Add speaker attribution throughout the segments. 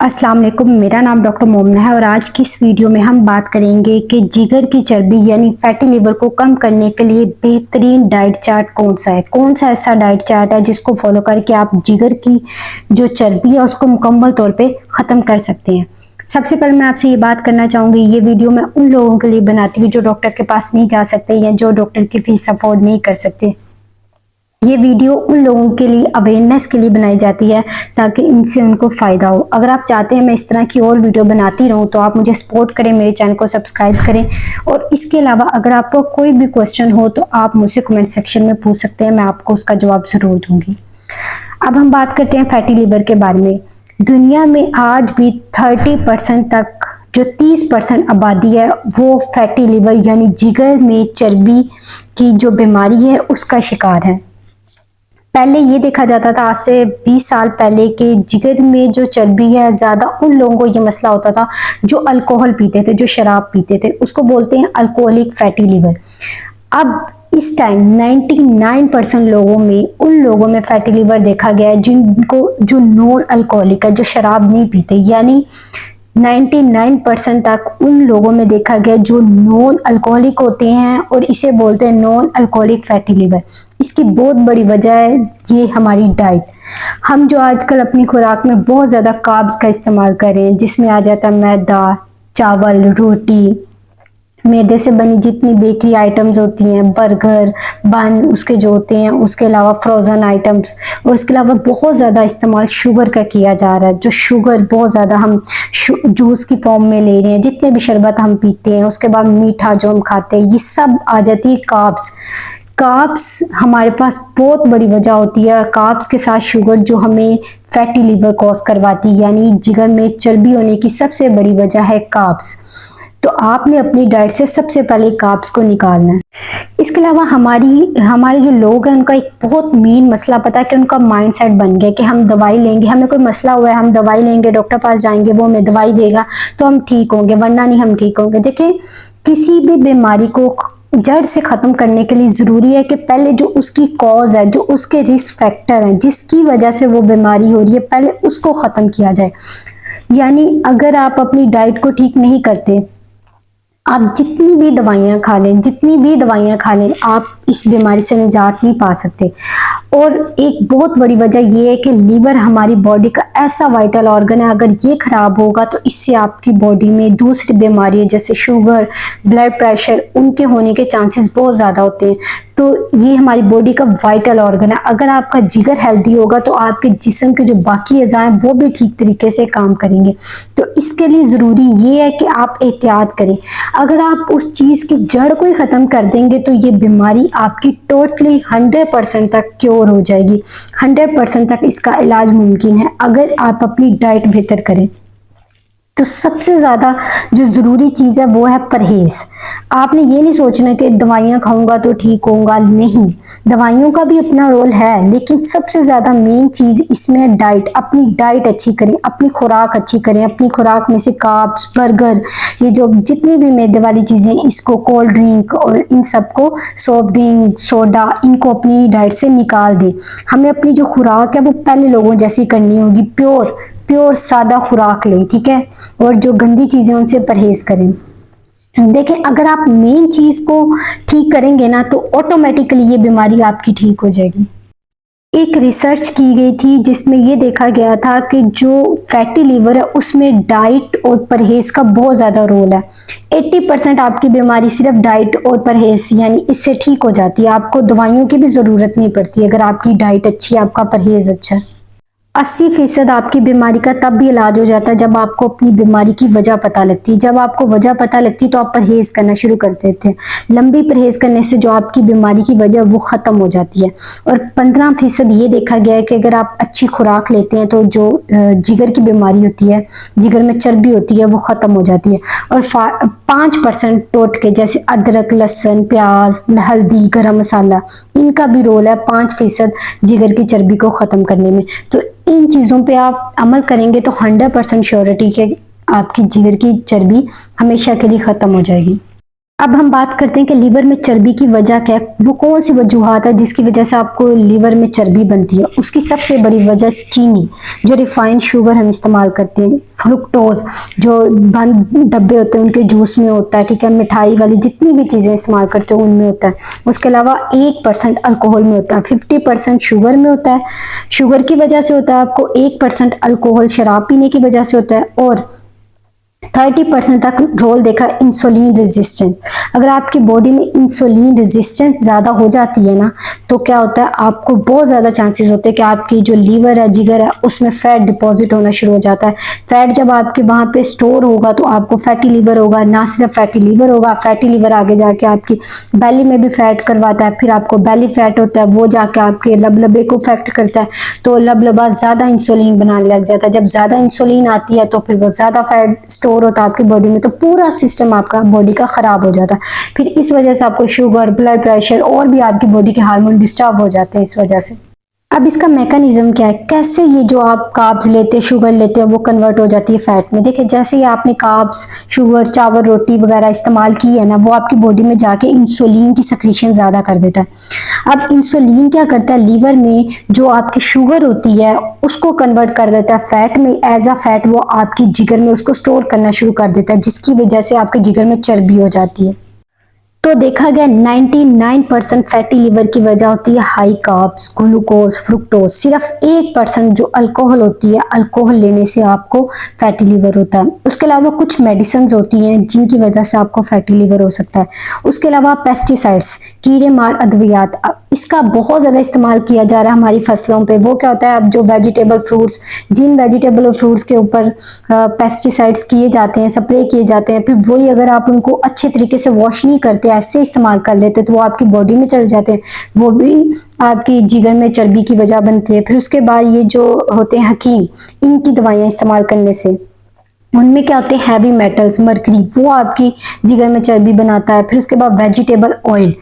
Speaker 1: अस्सलाम वालेकुम, मेरा नाम डॉक्टर मोमना है और आज की इस वीडियो में हम बात करेंगे कि जिगर की चर्बी यानी फैटी लिवर को कम करने के लिए बेहतरीन डाइट चार्ट कौन सा है। कौन सा ऐसा डाइट चार्ट है जिसको फॉलो करके आप जिगर की जो चर्बी है उसको मुकम्मल तौर पे ख़त्म कर सकते हैं। सबसे पहले मैं आपसे ये बात करना चाहूँगी, ये वीडियो मैं उन लोगों के लिए बनाती हूँ जो डॉक्टर के पास नहीं जा सकते या जो डॉक्टर की फीस अफोर्ड नहीं कर सकते। ये वीडियो उन लोगों के लिए अवेयरनेस के लिए बनाई जाती है ताकि इनसे उनको फ़ायदा हो। अगर आप चाहते हैं मैं इस तरह की और वीडियो बनाती रहूं तो आप मुझे सपोर्ट करें, मेरे चैनल को सब्सक्राइब करें। और इसके अलावा अगर आपको कोई भी क्वेश्चन हो तो आप मुझसे कमेंट सेक्शन में पूछ सकते हैं, मैं आपको उसका जवाब ज़रूर दूंगी। अब हम बात करते हैं फैटी लिवर के बारे में। दुनिया में आज भी 30% तक जो 30% आबादी है वो फैटी लिवर यानी जिगर में चर्बी की जो बीमारी है उसका शिकार है। पहले ये देखा जाता था, आज से 20 साल पहले, कि जिगर में जो चर्बी है ज़्यादा उन लोगों को ये मसला होता था जो अल्कोहल पीते थे, जो शराब पीते थे, उसको बोलते हैं अल्कोहलिक फैटी लिवर। अब इस टाइम 99% लोगों में, उन लोगों में फैटी लिवर देखा गया है जिनको जो नॉन अल्कोहलिक है, जो शराब नहीं पीते, यानी 99% तक उन लोगों में देखा गया जो नॉन अल्कोहलिक होते हैं और इसे बोलते हैं नॉन अल्कोहलिक फैटी लिवर। इसकी बहुत बड़ी वजह है ये हमारी डाइट। हम जो आजकल अपनी खुराक में बहुत ज़्यादा कार्ब्स का इस्तेमाल कर रहे हैं, जिसमें आ जाता है मैदा, चावल, रोटी, मैदे से बनी जितनी बेकरी आइटम्स होती हैं, बर्गर, बन उसके जो होते हैं, उसके अलावा फ्रोज़न आइटम्स, और उसके अलावा बहुत ज़्यादा इस्तेमाल शुगर का किया जा रहा है। जो शुगर बहुत ज़्यादा हम जूस की फॉर्म में ले रहे हैं, जितने भी शरबत हम पीते हैं, उसके बाद मीठा जो हम खाते हैं, ये सब आ जाती है कार्ब्स। कार्ब्स हमारे पास बहुत बड़ी वजह होती है। कार्ब्स के साथ शुगर जो हमें फैटी लिवर कॉज करवाती है, यानी जिगर में चर्बी होने की सबसे बड़ी वजह है कार्ब्स। तो आपने अपनी डाइट से सबसे पहले कार्ब्स को निकालना है। इसके अलावा हमारे जो लोग हैं उनका एक बहुत मेन मसला पता है कि उनका माइंडसेट बन गया कि हम दवाई लेंगे, हमें कोई मसला हुआ है हम दवाई लेंगे, डॉक्टर पास जाएंगे, वो हमें दवाई देगा तो हम ठीक होंगे, वरना नहीं हम ठीक होंगे। देखिए, किसी भी बीमारी को जड़ से खत्म करने के लिए जरूरी है कि पहले जो उसकी कॉज है, जो उसके रिस्क फैक्टर हैं, जिसकी वजह से वो बीमारी हो रही है, पहले उसको खत्म किया जाए। यानी अगर आप अपनी डाइट को ठीक नहीं करते, आप जितनी भी दवाइयाँ खा लें, जितनी भी दवाइयाँ खा लें, आप इस बीमारी से निजात नहीं पा सकते। और एक बहुत बड़ी वजह यह है कि लीवर हमारी बॉडी का ऐसा वाइटल ऑर्गन है, अगर ये खराब होगा तो इससे आपकी बॉडी में दूसरी बीमारियाँ जैसे शुगर, ब्लड प्रेशर, उनके होने के चांसेस बहुत ज़्यादा होते हैं। तो ये हमारी बॉडी का वाइटल ऑर्गन है। अगर आपका जिगर हेल्दी होगा तो आपके जिस्म के जो बाकी अज़ा हैं वो भी ठीक तरीके से काम करेंगे। तो इसके लिए ज़रूरी ये है कि आप एहतियात करें। अगर आप उस चीज़ की जड़ को ही ख़त्म कर देंगे तो ये बीमारी आपकी टोटली 100% तक क्योर हो जाएगी। 100% तक इसका इलाज मुमकिन है अगर आप अपनी डाइट बेहतर करें। तो सबसे ज़्यादा जो ज़रूरी चीज़ है वो है परहेज़। आपने ये नहीं सोचना कि दवाइयाँ खाऊंगा तो ठीक होऊंगा, नहीं, दवाइयों का भी अपना रोल है, लेकिन सबसे ज़्यादा मेन चीज़ इसमें है डाइट। अपनी डाइट अच्छी करें, अपनी खुराक अच्छी करें, अपनी खुराक में से कार्ब्स, बर्गर, ये जो जितनी भी मैदे वाली चीज़ें, इसको, कोल्ड ड्रिंक और इन सबको, सॉफ्ट ड्रिंक, सोडा, इनको अपनी डाइट से निकाल दें। हमें अपनी जो खुराक है वो पहले लोगों जैसी करनी होगी, प्योर प्योर सादा खुराक लें, ठीक है, और जो गंदी चीज़ें उनसे परहेज करें। देखें, अगर आप मेन चीज़ को ठीक करेंगे ना तो ऑटोमेटिकली ये बीमारी आपकी ठीक हो जाएगी। एक रिसर्च की गई थी जिसमें ये देखा गया था कि जो फैटी लीवर है उसमें डाइट और परहेज का बहुत ज़्यादा रोल है। 80% आपकी बीमारी सिर्फ डाइट और परहेज यानी इससे ठीक हो जाती है। आपको दवाइयों की भी ज़रूरत नहीं पड़ती अगर आपकी डाइट अच्छी है, आपका परहेज अच्छा है। 80% आपकी बीमारी का तब भी इलाज हो जाता है जब आपको अपनी बीमारी की वजह पता लगती है। जब आपको वजह पता लगती है तो आप परहेज करना शुरू कर देते हैं। लंबी परहेज करने से जो आपकी बीमारी की वजह वो ख़त्म हो जाती है। और 15% ये देखा गया है कि अगर आप अच्छी खुराक लेते हैं तो जो जिगर की बीमारी होती है, जिगर में चर्बी होती है, वो ख़त्म हो जाती है। और 5% टोटके जैसे अदरक, लहसुन, प्याज, हल्दी, गरम मसाला, इनका भी रोल है 5% जिगर की चर्बी को ख़त्म करने में। तो इन चीज़ों पे आप अमल करेंगे तो 100% श्योरिटी के आपकी जिगर की चर्बी हमेशा के लिए ख़त्म हो जाएगी। अब हम बात करते हैं कि लीवर में चर्बी की वजह क्या है, वो कौन सी वजूहात है जिसकी वजह से आपको लीवर में चर्बी बनती है। उसकी सबसे बड़ी वजह चीनी, जो रिफाइंड शुगर हम इस्तेमाल करते हैं, फ्रुक्टोज जो बंद डब्बे होते हैं उनके जूस में होता है, ठीक है, मिठाई वाली जितनी भी चीज़ें इस्तेमाल करते हो उनमें होता है। उसके अलावा 1% अल्कोहल में होता है, 50% शुगर में होता है, शुगर की वजह से होता है आपको, 1% अल्कोहल शराब पीने की वजह से होता है, और 30% तक रोल देखा इंसुलिन रेजिस्टेंस। अगर आपकी बॉडी में इंसुलिन रेजिस्टेंस ज़्यादा हो जाती है ना, तो क्या होता है, आपको बहुत ज़्यादा चांसेस होते हैं कि आपकी जो लीवर है, जिगर है, उसमें फैट डिपॉजिट होना शुरू हो जाता है। फैट जब आपके वहाँ पे स्टोर होगा तो आपको फैटी लीवर होगा। ना सिर्फ फैटी लीवर होगा, फैटी लीवर आगे जाके आपकी बेली में भी फैट करवाता है, फिर आपको बेली फैट होता है, वो जाके आपके लबलबे को अफेक्ट करता है, तो लबलबा ज़्यादा इंसुलिन बनाने लग जाता है। जब ज़्यादा इंसुलिन आती है तो फिर वो ज़्यादा फैट स्टोर होता है आपकी बॉडी में, तो पूरा सिस्टम आपका बॉडी का खराब हो जाता है। फिर इस वजह से आपको शुगर, ब्लड प्रेशर और भी आपकी बॉडी के हार्मोन डिस्टर्ब हो जाते हैं इस वजह से। अब इसका मैकेनिज्म क्या है, कैसे ये जो आप कार्ब्स लेते हैं, शुगर लेते हैं, वो कन्वर्ट हो जाती है फैट में। देखिए, जैसे ही आपने कार्ब्स, शुगर, चावल, रोटी वगैरह इस्तेमाल की है ना, वो आपकी बॉडी में जाके इंसुलिन की सक्रीशन ज़्यादा कर देता है। अब इंसुलिन क्या करता है, लीवर में जो आपकी शुगर होती है उसको कन्वर्ट कर देता है फैट में, एज अ फैट वो आपकी जिगर में उसको स्टोर करना शुरू कर देता है, जिसकी वजह से आपके जिगर में चर्बी हो जाती है। तो देखा गया 99% फैटी लिवर की वजह होती है हाई कार्ब्स, ग्लूकोज, फ्रुक्टोज। सिर्फ 1% जो अल्कोहल होती है, अल्कोहल लेने से आपको फैटी लिवर होता है। उसके अलावा कुछ मेडिसिन होती हैं जिनकी वजह से आपको फैटी लिवर हो सकता है। उसके अलावा पेस्टिसाइड्स, कीड़े मार अद्वियात, इसका बहुत ज़्यादा इस्तेमाल किया जा रहा है हमारी फसलों पे। वो क्या होता है, अब जो वेजिटेबल फ्रूट्स, जिन वेजिटेबल और फ्रूट्स के ऊपर पेस्टिसाइड्स किए जाते हैं, स्प्रे किए जाते हैं, फिर वही अगर आप उनको अच्छे तरीके से वॉश नहीं करते, ऐसे इस्तेमाल कर लेते, तो वो आपकी बॉडी में चले जाते हैं, वो भी आपकी जिगर में चर्बी की वजह बनती है। फिर उसके बाद ये जो होते हैं हकीम, इनकी दवाइयाँ इस्तेमाल करने से उनमें क्या होते हैं, हैवी मेटल्स, मरकरी, वो आपकी जिगर में चर्बी बनाता है। फिर उसके बाद वेजिटेबल ऑयल,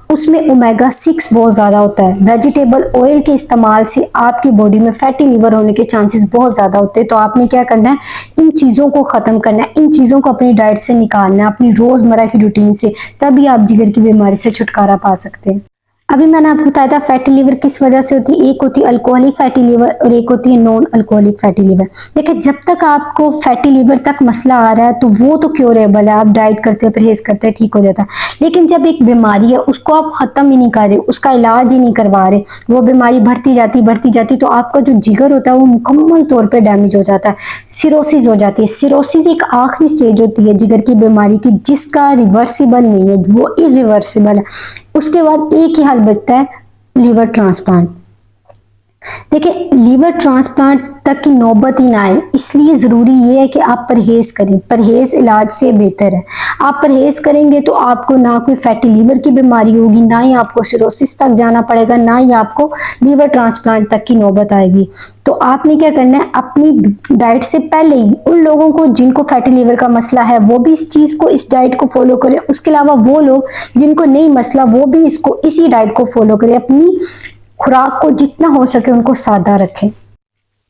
Speaker 1: उसमें ओमेगा 6 बहुत ज़्यादा होता है। वेजिटेबल ऑयल के इस्तेमाल से आपकी बॉडी में फैटी लिवर होने के चांसेस बहुत ज़्यादा होते हैं। तो आपने क्या करना है, इन चीज़ों को ख़त्म करना है, इन चीज़ों को अपनी डाइट से निकालना है, अपनी रोज़मर्रा की रूटीन से, तभी आप जिगर की बीमारी से छुटकारा पा सकते हैं। अभी मैंने आपको बताया था फैटी लिवर किस वजह से होती है, एक होती है अल्कोहलिक फैटी लिवर और एक होती है नॉन अल्कोहलिक फैटी लिवर। देखिए, जब तक आपको फैटी लिवर तक मसला आ रहा है तो वो तो क्योरेबल है, आप डाइट करते हैं, परहेज करते हैं, ठीक हो जाता है। लेकिन जब एक बीमारी है उसको आप खत्म ही नहीं कर रहे, उसका इलाज ही नहीं करवा रहे, वो बीमारी बढ़ती जाती, तो आपका जो जिगर होता है वो मुकम्मल तौर पर डैमेज हो जाता है, सिरोसिस हो जाती है। सिरोसिस एक आखिरी स्टेज होती है जिगर की बीमारी की, जिसका रिवर्सिबल नहीं है, वो इरिवर्सिबल है। उसके बाद एक ही हल बचता है, लीवर ट्रांसप्लांट। देखिए, लीवर ट्रांसप्लांट तक की नौबत ही ना आए, इसलिए ज़रूरी ये है कि आप परहेज करें। परहेज इलाज से बेहतर है। आप परहेज करेंगे तो आपको ना कोई फैटी लीवर की बीमारी होगी, ना ही आपको सिरोसिस तक जाना पड़ेगा, ना ही आपको लीवर ट्रांसप्लांट तक की नौबत आएगी। तो आपने क्या करना है, अपनी डाइट से पहले ही उन लोगों को जिनको फैटी लीवर का मसला है वो भी इस चीज़ को, इस डाइट को फॉलो करें। उसके अलावा वो लोग जिनको नहीं मसला वो भी इसको, इसी डाइट को फॉलो करें। अपनी खुराक को जितना हो सके उनको सादा रखें।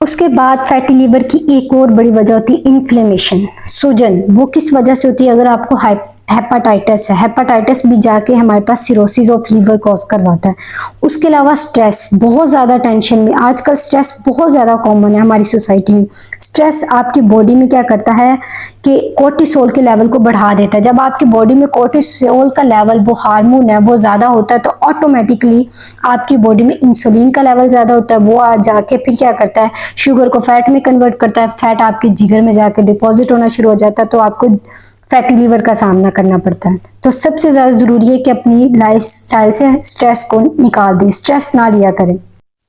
Speaker 1: उसके बाद फैटी लीवर की एक और बड़ी वजह होती है इन्फ्लेमेशन, सूजन। वो किस वजह से होती है, अगर आपको हेपाटाइटिस है, हेपाटाइटिस भी जाके हमारे पास सिरोसिस ऑफ लीवर कॉज करवाता है। उसके अलावा स्ट्रेस, बहुत ज़्यादा टेंशन में, आजकल स्ट्रेस बहुत ज़्यादा कॉमन है हमारी सोसाइटी में। स्ट्रेस आपकी बॉडी में क्या करता है कि कोर्टिसोल के लेवल को बढ़ा देता है। जब आपकी बॉडी में कोर्टिसोल का लेवल, वो हार्मोन है, वो ज़्यादा होता है, तो ऑटोमेटिकली आपकी बॉडी में इंसुलिन का लेवल ज़्यादा होता है। वो आ जाके फिर क्या करता है, शुगर को फैट में कन्वर्ट करता है, फैट आपके जिगर में जाकर डिपॉजिट होना शुरू हो जाता है, तो आपको फैटी लीवर का सामना करना पड़ता है। तो सबसे ज़्यादा ज़रूरी है कि अपनी लाइफ स्टाइल से स्ट्रेस को निकाल दें, स्ट्रेस ना लिया करें।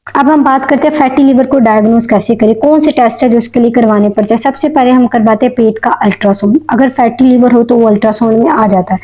Speaker 1: अब हम बात करते हैं फैटी लीवर को डायग्नोज कैसे करें, कौन से टेस्ट है जो इसके लिए करवाने पड़ते हैं। सबसे पहले हम करवाते हैं पेट का अल्ट्रासाउंड। अगर फैटी लीवर हो तो वो अल्ट्रासाउंड में आ जाता है।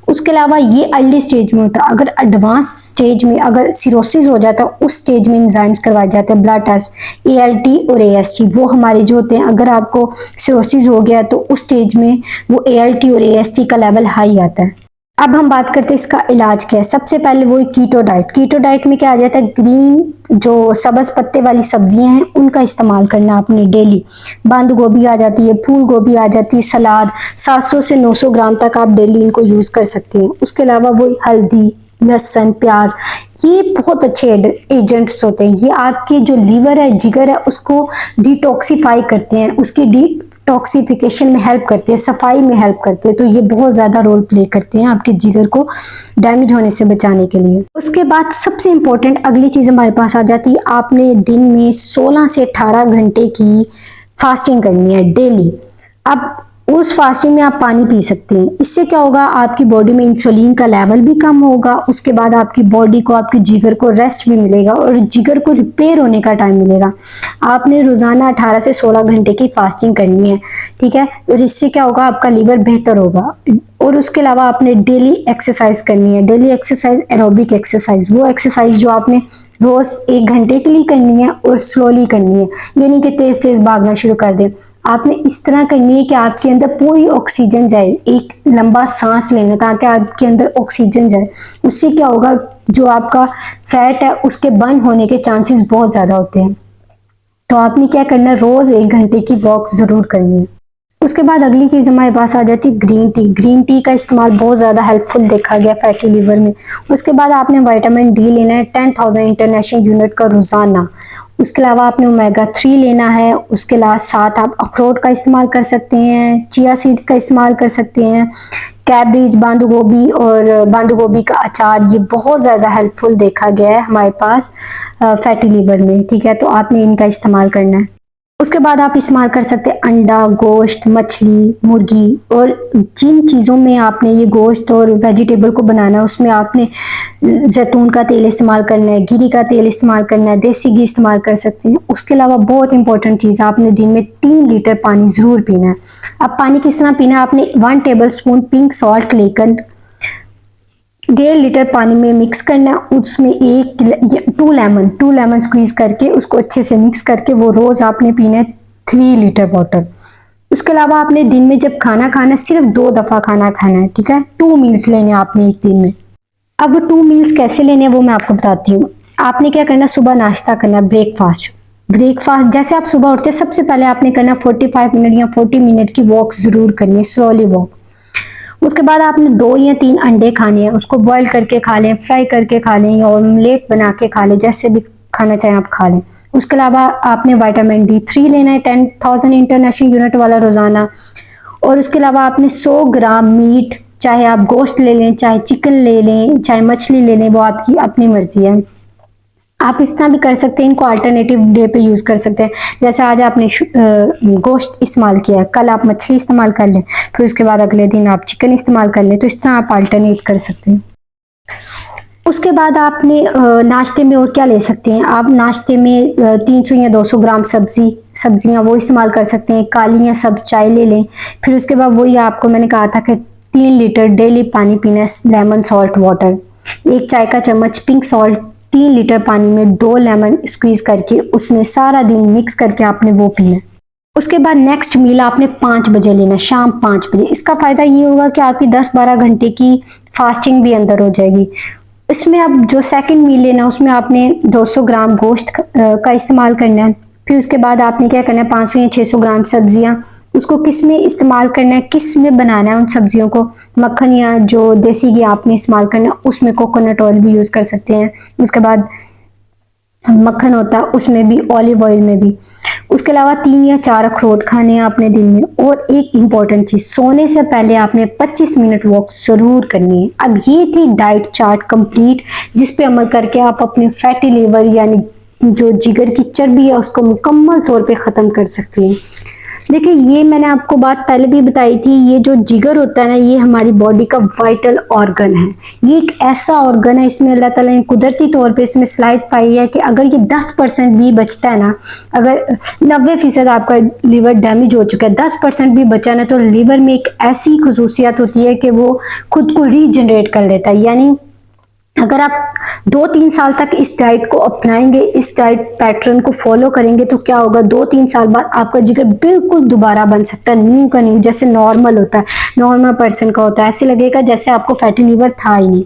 Speaker 1: उसके अलावा ये अर्ली स्टेज में होता है। अगर एडवांस स्टेज में अगर सिरोसिस हो जाता है, उस स्टेज में एंजाइम्स करवाए जाते हैं, ब्लड टेस्ट, ALT और AST, वो हमारे जो होते हैं। अगर आपको सिरोसिस हो गया तो उस स्टेज में वो ALT और AST का लेवल हाई आता है। अब हम बात करते हैं इसका इलाज क्या है। सबसे पहले वो कीटो डाइट। कीटो डाइट में क्या आ जाता है, ग्रीन जो सब्ज पत्ते वाली सब्जियां हैं उनका इस्तेमाल करना आपने डेली। बंद गोभी आ जाती है, फूल गोभी आ जाती है, सलाद 700 से 900 ग्राम तक आप डेली इनको यूज कर सकते हैं। उसके अलावा वो हल्दी, लहसुन, प्याज, ये बहुत अच्छे एजेंट्स होते हैं। ये आपके जो लीवर है, जिगर है, उसको डिटॉक्सिफाई करते हैं, उसकी डिटॉक्सिफिकेशन में हेल्प करते हैं, सफाई में हेल्प करते हैं। तो ये बहुत ज्यादा रोल प्ले करते हैं आपके जिगर को डैमेज होने से बचाने के लिए। उसके बाद सबसे इंपॉर्टेंट अगली चीज हमारे पास आ जाती है, आपने दिन में 16 से 18 घंटे की फास्टिंग करनी है डेली। अब उस फास्टिंग में आप पानी पी सकते हैं। इससे क्या होगा, आपकी बॉडी में इंसुलिन का लेवल भी कम होगा। उसके बाद आपकी बॉडी को, आपके जिगर को रेस्ट भी मिलेगा और जिगर को रिपेयर होने का टाइम मिलेगा। आपने रोजाना 18 से 16 घंटे की फास्टिंग करनी है, ठीक है। और इससे क्या होगा, आपका लीवर बेहतर होगा। और उसके अलावा आपने डेली एक्सरसाइज करनी है। डेली एक्सरसाइज एरोबिक एक्सरसाइज, वो एक्सरसाइज जो आपने रोज 1 घंटे के लिए करनी है और स्लोली करनी है। ये नहीं कि तेज तेज भागना शुरू कर दें। आपने इस तरह करनी है कि आपके अंदर पूरी ऑक्सीजन जाए, एक लंबा सांस लेना ताकि आपके अंदर ऑक्सीजन जाए। उससे क्या होगा, जो आपका फैट है उसके बर्न होने के चांसेस बहुत ज्यादा होते हैं। तो आपने क्या करना है, रोज 1 घंटे की वॉक जरूर करनी है। उसके बाद अगली चीज हमारे पास आ जाती है ग्रीन टी। ग्रीन टी का इस्तेमाल बहुत ज्यादा हेल्पफुल देखा गया फैटी लिवर में। उसके बाद आपने विटामिन डी लेना है 10,000 इंटरनेशनल यूनिट का रोजाना। उसके अलावा आपने ओमेगा 3 लेना है। उसके अलावा साथ आप अखरोट का इस्तेमाल कर सकते हैं, चिया सीड्स का इस्तेमाल कर सकते हैं, कैबेज, बंद गोभी और बंद गोभी का अचार, ये बहुत ज़्यादा हेल्पफुल देखा गया है हमारे पास फैटी लीवर में, ठीक है। तो आपने इनका इस्तेमाल करना है। उसके बाद आप इस्तेमाल कर सकते हैं अंडा, गोश्त, मछली, मुर्गी। और जिन चीज़ों में आपने ये गोश्त और वेजिटेबल को बनाना है उसमें आपने जैतून का तेल इस्तेमाल करना है, गिरी का तेल इस्तेमाल करना है, देसी घी इस्तेमाल कर सकते हैं। उसके अलावा बहुत इंपॉर्टेंट चीज़, आपने दिन में 3 लीटर पानी ज़रूर पीना है। अब पानी किस तरह पीना है, आपने 1 टेबल स्पून पिंक सॉल्ट लेकर 1.5 लीटर पानी में मिक्स करना है। उसमें 2 लेमन स्क्वीज करके उसको अच्छे से मिक्स करके वो रोज आपने पीना है 3 लीटर वाटर। उसके अलावा आपने दिन में जब खाना खाना है सिर्फ 2 दफा खाना खाना है, ठीक है। 2 मील्स लेने आपने एक दिन में। अब वो 2 मील्स कैसे लेने हैं वो मैं आपको बताती हूँ। आपने क्या करना, सुबह नाश्ता करना, ब्रेकफास्ट। ब्रेकफास्ट जैसे आप सुबह उठते हैं सबसे पहले आपने करना 45 मिनट या 40 मिनट की वॉक जरूर करनी है, स्लोली वॉक। उसके बाद आपने 2 या 3 अंडे खाने हैं, उसको बॉईल करके खा लें, फ्राई करके खा लें या ऑमलेट बना के खा लें, जैसे भी खाना चाहें आप खा लें। उसके अलावा आपने विटामिन D3 लेना है 10,000 इंटरनेशनल यूनिट वाला रोजाना। और उसके अलावा आपने 100 ग्राम मीट, चाहे आप गोश्त ले लें, चाहे चिकन ले लें, चाहे मछली ले लें, वो आपकी अपनी मर्जी है। आप इस तरह भी कर सकते हैं, इनको अल्टरनेटिव डे पे यूज कर सकते हैं। जैसे आज आपने गोश्त इस्तेमाल किया, कल आप मछली इस्तेमाल कर लें, फिर उसके बाद अगले दिन आप चिकन इस्तेमाल कर लें। तो इस तरह आप अल्टरनेट कर सकते हैं। उसके बाद आपने नाश्ते में और क्या ले सकते हैं, आप नाश्ते में 300 या 200 ग्राम सब्जियां वो इस्तेमाल कर सकते हैं। काली या सब चाय ले लें। फिर उसके बाद वही आपको मैंने कहा था कि 3 लीटर डेली पानी पीना है, लेमन सॉल्ट वाटर। 1 चाय का चम्मच पिंक सॉल्ट 3 लीटर पानी में 2 लेमन स्क्वीज करके उसमें सारा दिन मिक्स करके आपने वो पीना है। उसके बाद नेक्स्ट मील आपने 5 बजे लेना, शाम 5 बजे। इसका फायदा ये होगा कि आपकी 10-12 घंटे की फास्टिंग भी अंदर हो जाएगी। इसमें अब जो सेकंड मील लेना उसमें आपने 200 ग्राम गोश्त का इस्तेमाल करना है। फिर उसके बाद आपने क्या करना है, 500 या 600 ग्राम सब्जियां, उसको किस में इस्तेमाल करना है, किस में बनाना है उन सब्जियों को, मक्खन या जो देसी घी आपने इस्तेमाल करना है, उसमें कोकोनट ऑयल भी यूज कर सकते हैं। उसके बाद मक्खन होता है उसमें भी, ऑलिव ऑयल में भी। उसके अलावा 3 या 4 अखरोट खाने हैं आपने दिन में। और एक इंपॉर्टेंट चीज, सोने से पहले आपने 25 मिनट वॉक जरूर करनी है। अब ये थी डाइट चार्ट कंप्लीट, जिस पे अमल करके आप अपने फैटी लीवर यानी जो जिगर की चर्बी है उसको मुकम्मल तौर पे खत्म कर सकते हैं। देखिए, ये मैंने आपको बात पहले भी बताई थी, ये जो जिगर होता है ना, ये हमारी बॉडी का वाइटल ऑर्गन है। ये एक ऐसा ऑर्गन है, इसमें अल्लाह ताला ने कुदरती तौर पे इसमें स्लाइड पाई है कि अगर ये 10% भी बचता है ना, अगर 90% आपका लीवर डैमेज हो चुका है, 10% भी बचा ना, तो लीवर में एक ऐसी खसूसियत होती है कि वो खुद को रीजनरेट कर लेता है। यानी अगर आप 2-3 साल तक इस डाइट को अपनाएंगे, इस डाइट पैटर्न को फॉलो करेंगे, तो क्या होगा, 2-3 साल बाद आपका जिगर बिल्कुल दोबारा बन सकता है, न्यू का न्यू, जैसे नॉर्मल होता है, नॉर्मल पर्सन का होता है। ऐसे लगेगा जैसे आपको फैटी लीवर था ही नहीं।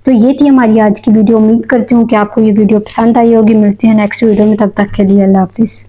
Speaker 1: तो ये थी हमारी आज की वीडियो। उम्मीद करती हूँ कि आपको ये वीडियो पसंद आई होगी। मिलती है नेक्स्ट वीडियो में, तब तक के लिए अल्लाह हाफिज।